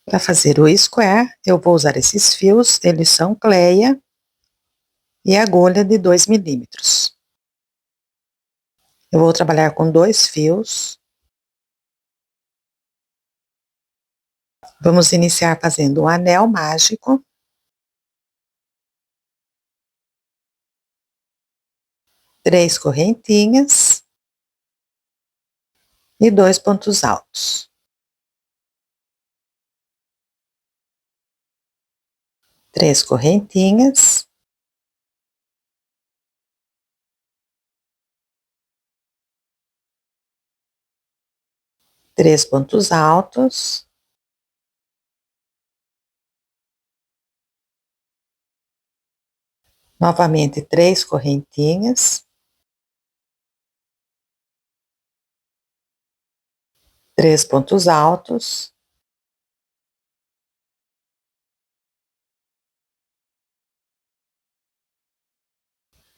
Para fazer o square, eu vou usar esses fios, eles são Cleia e agulha de 2 milímetros. Eu vou trabalhar com 2 fios. Vamos iniciar fazendo um anel mágico. 3 correntinhas e 2 pontos altos. 3 correntinhas. Três pontos altos. Novamente 3 correntinhas. 3 pontos altos.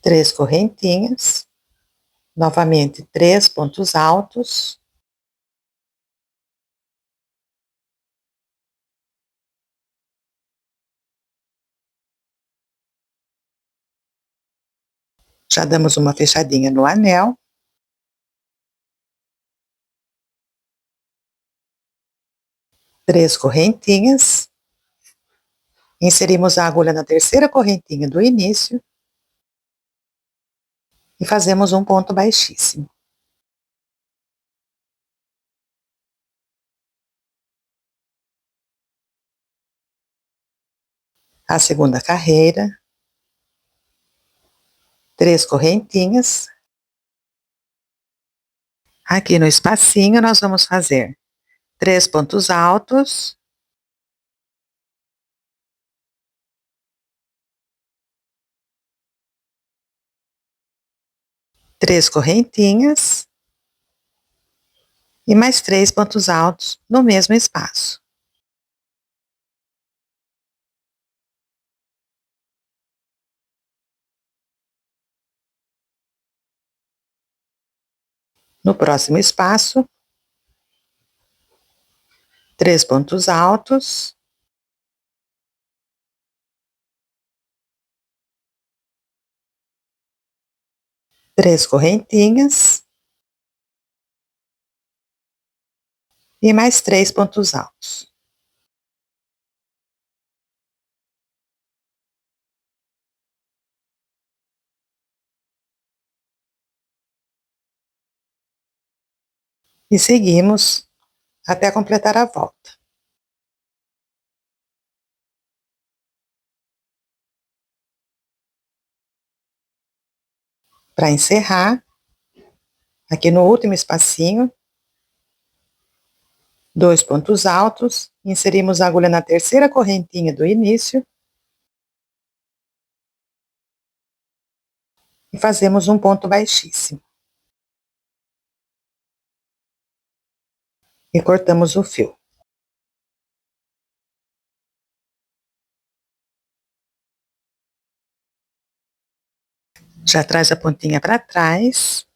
3 correntinhas. Novamente 3 pontos altos. Já damos uma fechadinha no anel. Três correntinhas. Inserimos a agulha na terceira correntinha do início. E fazemos um ponto baixíssimo. A segunda carreira. 3 correntinhas. Aqui no espacinho nós vamos fazer 3 pontos altos. 3 correntinhas. E mais 3 pontos altos no mesmo espaço. No próximo espaço, 3 pontos altos. 3 correntinhas. E mais 3 pontos altos. E seguimos até completar a volta. Para encerrar, aqui no último espacinho, 2 pontos altos, inserimos a agulha na terceira correntinha do início e fazemos um ponto baixíssimo. E cortamos o fio. Já traz a pontinha para trás.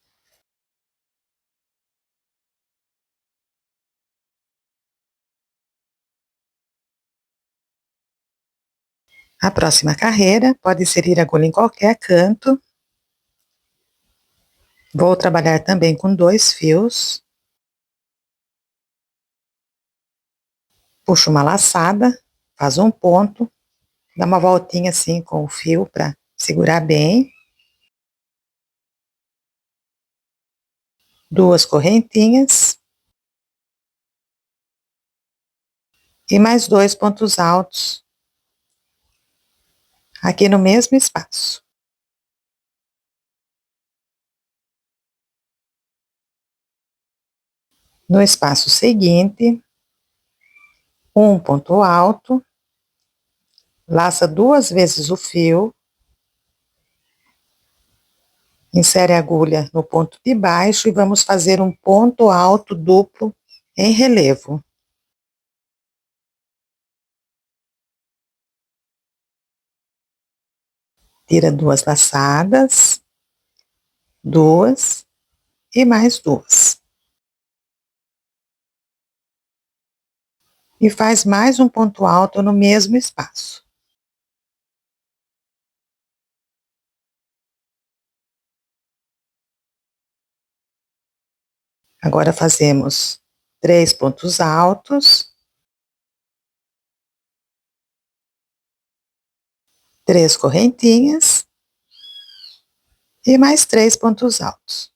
A próxima carreira, pode inserir a agulha em qualquer canto. Vou trabalhar também com 2 fios. Puxo uma laçada, faz um ponto, dá uma voltinha assim com o fio para segurar bem. 2 correntinhas. E mais 2 pontos altos. Aqui no mesmo espaço. No espaço seguinte, um ponto alto, laça 2 vezes o fio, insere a agulha no ponto de baixo e vamos fazer um ponto alto duplo em relevo. Tira 2 laçadas, 2 e mais 2. E faz mais um ponto alto no mesmo espaço. Agora fazemos 3 pontos altos, 3 correntinhas e mais 3 pontos altos.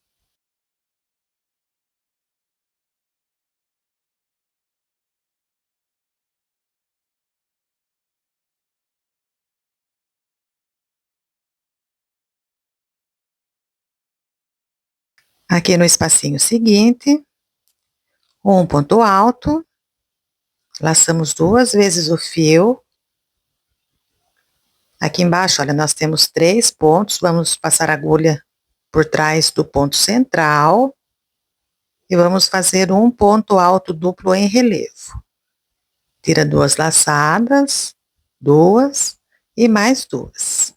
Aqui no espacinho seguinte, um ponto alto, laçamos 2 vezes o fio. Aqui embaixo, olha, nós temos 3 pontos, vamos passar a agulha por trás do ponto central e vamos fazer um ponto alto duplo em relevo. Tira 2 laçadas, 2 e mais 2.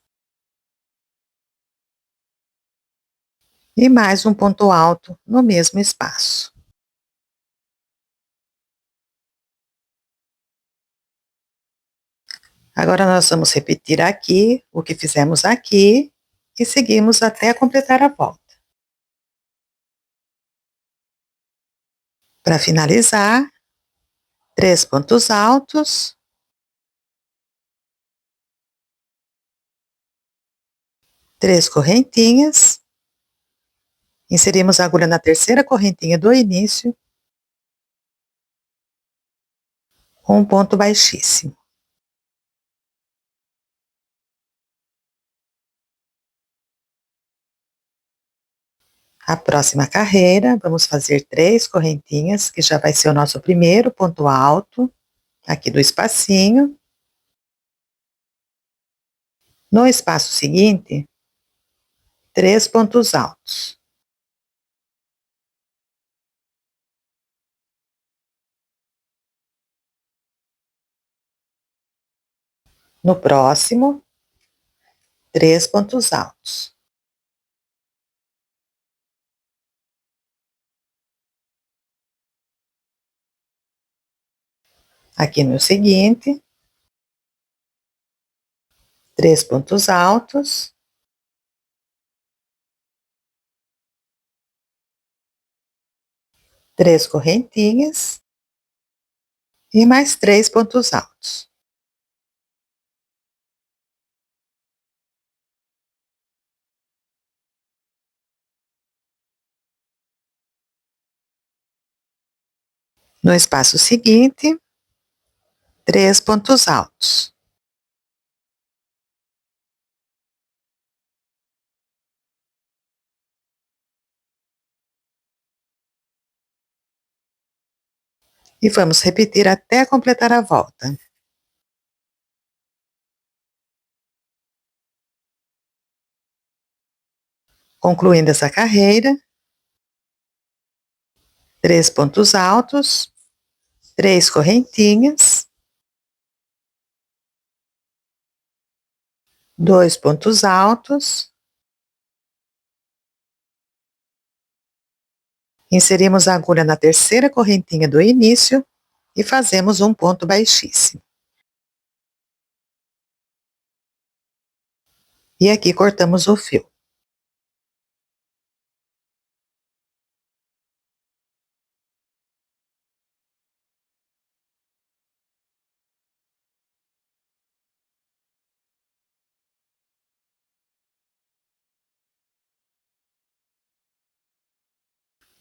E mais um ponto alto no mesmo espaço. Agora nós vamos repetir aqui o que fizemos aqui e seguimos até completar a volta. Para finalizar, 3 pontos altos, 3 correntinhas, inserimos a agulha na terceira correntinha do início, um ponto baixíssimo. A próxima carreira, vamos fazer 3 correntinhas, que já vai ser o nosso primeiro ponto alto, aqui do espacinho. No espaço seguinte, 3 pontos altos. No próximo, 3 pontos altos. Aqui no seguinte, 3 pontos altos. Três correntinhas e mais 3 pontos altos. No espaço seguinte, 3 pontos altos. E vamos repetir até completar a volta. Concluindo essa carreira, 3 pontos altos, 3 correntinhas, 2 pontos altos, inserimos a agulha na terceira correntinha do início e fazemos um ponto baixíssimo. E aqui cortamos o fio.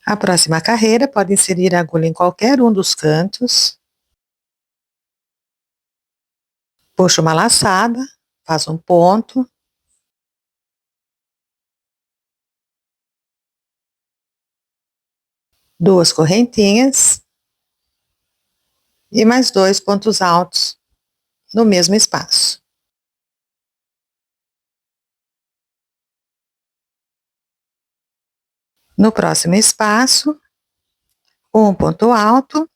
A próxima carreira pode inserir a agulha em qualquer um dos cantos. Puxa uma laçada, faz um ponto. Duas correntinhas. E mais 2 pontos altos no mesmo espaço. No próximo espaço, um ponto alto,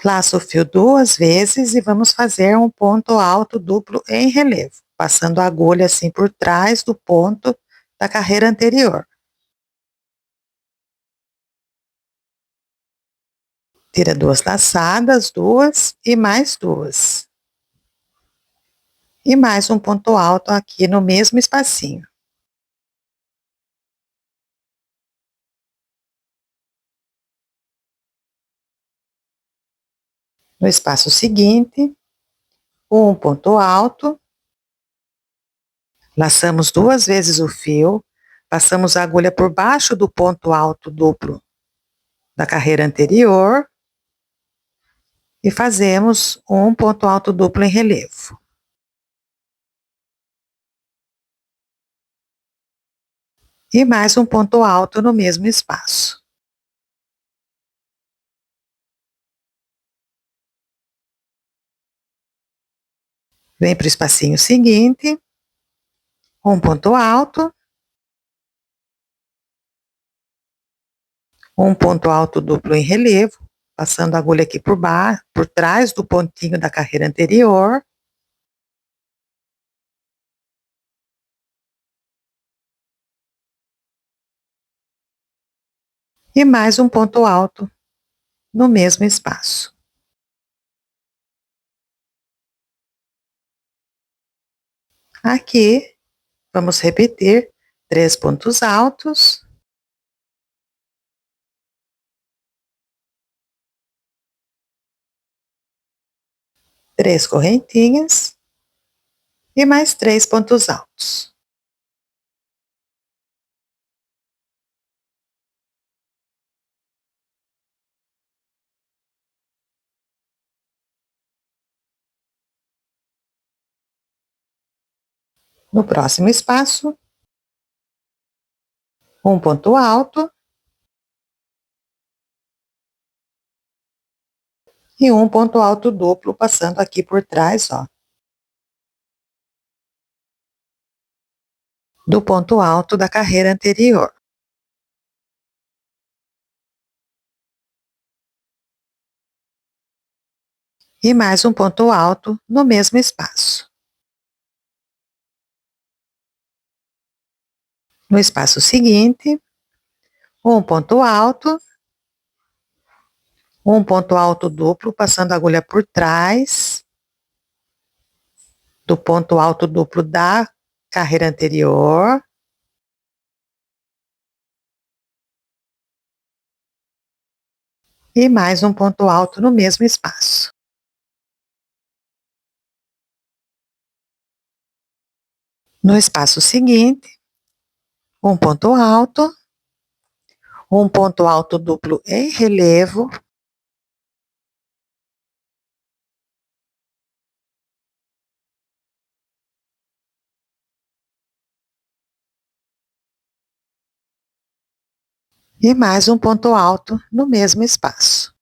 laço o fio 2 vezes e vamos fazer um ponto alto duplo em relevo, passando a agulha assim por trás do ponto da carreira anterior. Tira 2 laçadas, 2 e mais 2. E mais um ponto alto aqui no mesmo espacinho. No espaço seguinte, um ponto alto, laçamos 2 vezes o fio, passamos a agulha por baixo do ponto alto duplo da carreira anterior e fazemos um ponto alto duplo em relevo. E mais um ponto alto no mesmo espaço. Vem para o espacinho seguinte, um ponto alto, um ponto alto duplo em relevo, passando a agulha aqui por baixo, por trás do pontinho da carreira anterior. E mais um ponto alto no mesmo espaço. Aqui, vamos repetir 3 pontos altos, 3 correntinhas e mais 3 pontos altos. No próximo espaço, um ponto alto e um ponto alto duplo, passando aqui por trás, ó, do ponto alto da carreira anterior. E mais um ponto alto no mesmo espaço. No espaço seguinte, um ponto alto duplo, passando a agulha por trás do ponto alto duplo da carreira anterior. E mais um ponto alto no mesmo espaço. No espaço seguinte, um ponto alto duplo em relevo, e mais um ponto alto no mesmo espaço.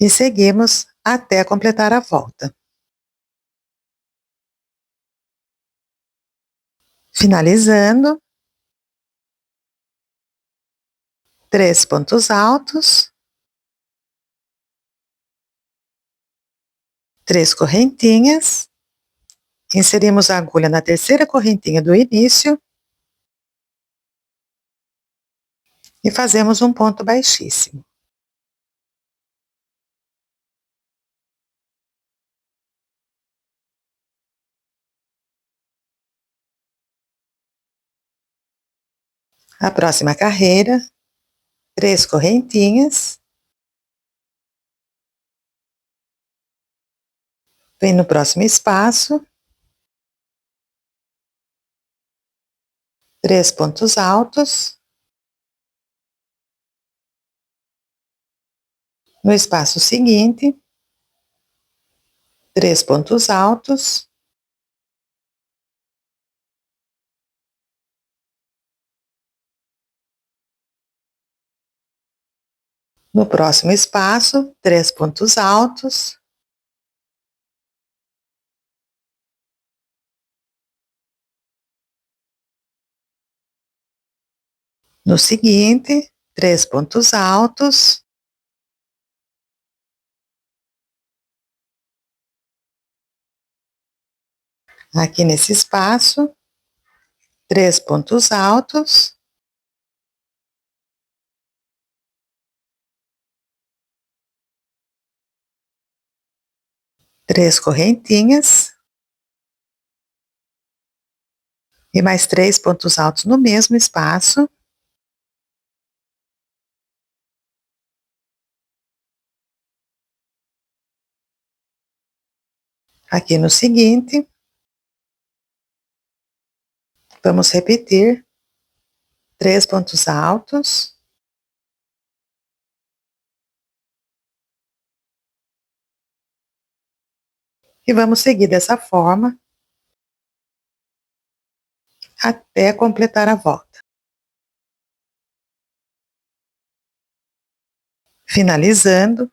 E seguimos até completar a volta. Finalizando, 3 pontos altos, 3 correntinhas, inserimos a agulha na terceira correntinha do início e fazemos um ponto baixíssimo. A próxima carreira, 3 correntinhas, vem no próximo espaço, 3 pontos altos, no espaço seguinte, 3 pontos altos, no próximo espaço, 3 pontos altos, no seguinte, 3 pontos altos, aqui nesse espaço, 3 pontos altos, 3 correntinhas e mais 3 pontos altos no mesmo espaço. Aqui no seguinte, vamos repetir 3 pontos altos, e vamos seguir dessa forma até completar a volta. Finalizando,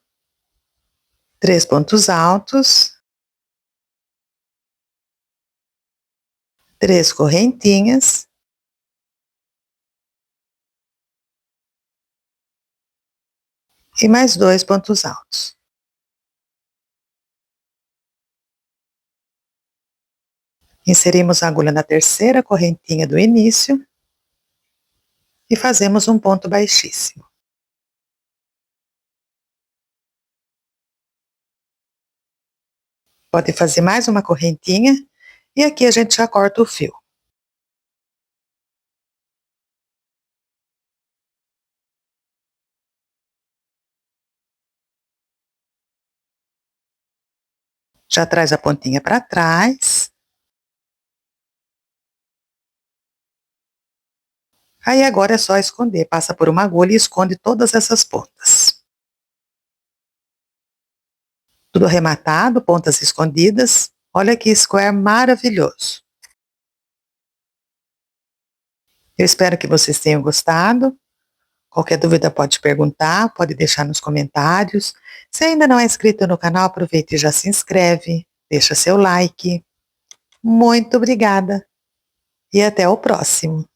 3 pontos altos, 3 correntinhas e mais 2 pontos altos. Inserimos a agulha na terceira correntinha do início e fazemos um ponto baixíssimo. Pode fazer mais uma correntinha e aqui a gente já corta o fio. Já traz a pontinha para trás. Aí agora é só esconder, passa por uma agulha e esconde todas essas pontas. Tudo arrematado, pontas escondidas. Olha que square maravilhoso. Eu espero que vocês tenham gostado. Qualquer dúvida pode perguntar, pode deixar nos comentários. Se ainda não é inscrito no canal, aproveite e já se inscreve, deixa seu like. Muito obrigada e até o próximo.